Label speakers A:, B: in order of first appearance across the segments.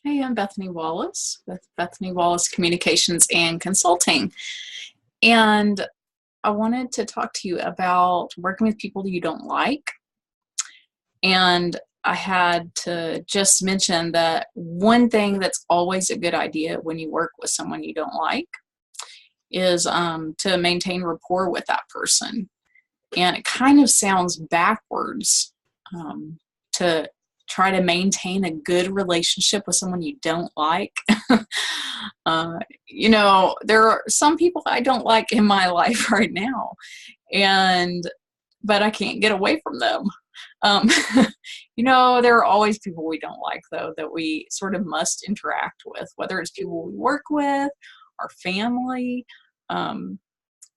A: Hey, I'm Bethany Wallace with Bethany Wallace Communications and Consulting. And I wanted to talk to you about working with people you don't like. And I had to just mention that one thing that's always a good idea when you work with someone you don't like is to maintain rapport with that person. And it kind of sounds backwards to try to maintain a good relationship with someone you don't like. uh, there are some people I don't like in my life right now, and but I can't get away from them. Um, there are always people we don't like, though, that we sort of must interact with, whether it's people we work with, our family, um,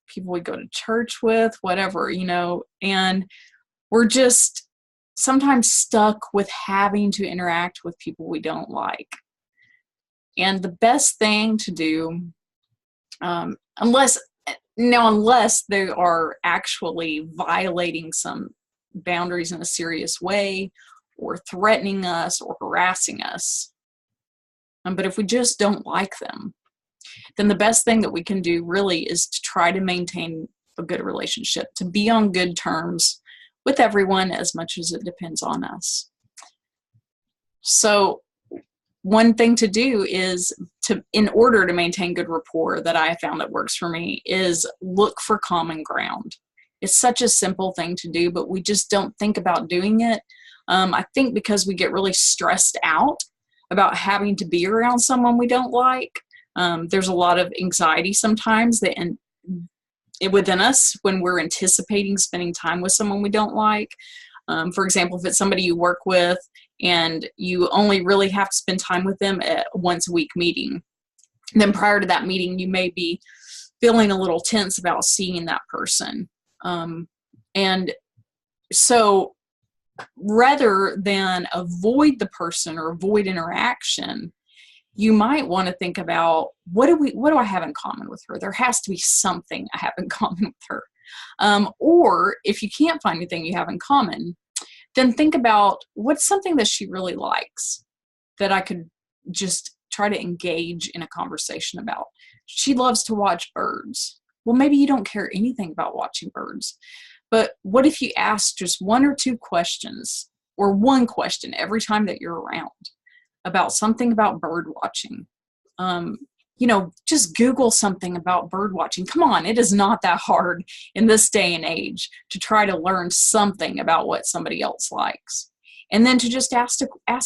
A: people we go to church with, whatever, and we're just sometimes stuck with having to interact with people we don't like. And the best thing to do, unless they are actually violating some boundaries in a serious way or threatening us or harassing us, but if we just don't like them, then the best thing that we can do really is to try to maintain a good relationship, to be on good terms with everyone as much as it depends on us. So one thing to do is in order to maintain good rapport that I have found that works for me is look for common ground. It's such a simple thing to do, but we just don't think about doing it. I think because we get really stressed out about having to be around someone we don't like. There's a lot of anxiety sometimes within us when we're anticipating spending time with someone we don't like. For example, if it's somebody you work with and you only really have to spend time with them at a once a week meeting, then prior to that meeting, you may be feeling a little tense about seeing that person. And so rather than avoid the person or avoid interaction, you might want to think about what do I have in common with her? There has to be something I have in common with her. Or if you can't find anything you have in common, then think about what's something that she really likes that I could just try to engage in a conversation about. She loves to watch birds. Well, maybe you don't care anything about watching birds, but what if you ask just one or two questions or one question every time that you're around about something about bird watching? Just Google something about bird watching. Come on, it is not that hard in this day and age to try to learn something about what somebody else likes. And then to just ask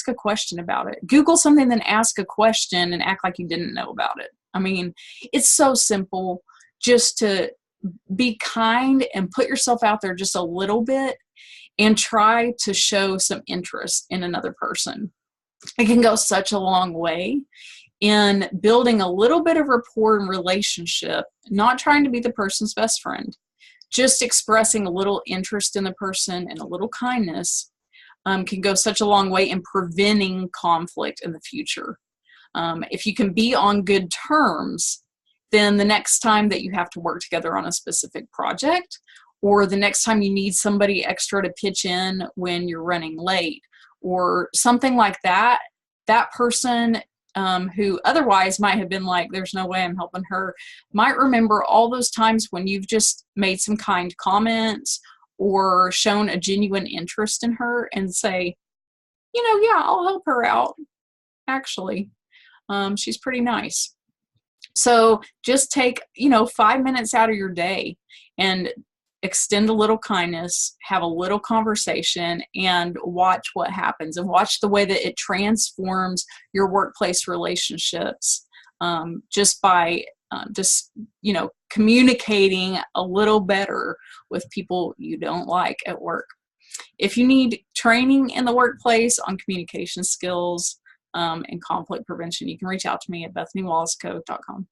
A: a question about it. Google something, then ask a question and act like you didn't know about it. I mean, it's so simple just to be kind and put yourself out there just a little bit and try to show some interest in another person. It can go such a long way in building a little bit of rapport and relationship, not trying to be the person's best friend, just expressing a little interest in the person and a little kindness can go such a long way in preventing conflict in the future. If you can be on good terms, then the next time that you have to work together on a specific project, or the next time you need somebody extra to pitch in when you're running late, or something like that, that person who otherwise might have been like, there's no way I'm helping her, might remember all those times when you've just made some kind comments or shown a genuine interest in her and say, yeah, I'll help her out. Actually, she's pretty nice. So just take, 5 minutes out of your day and extend a little kindness, have a little conversation, and watch what happens, and watch the way that it transforms your workplace relationships just by communicating a little better with people you don't like at work. If you need training in the workplace on communication skills and conflict prevention, you can reach out to me at bethanywallacecode.com.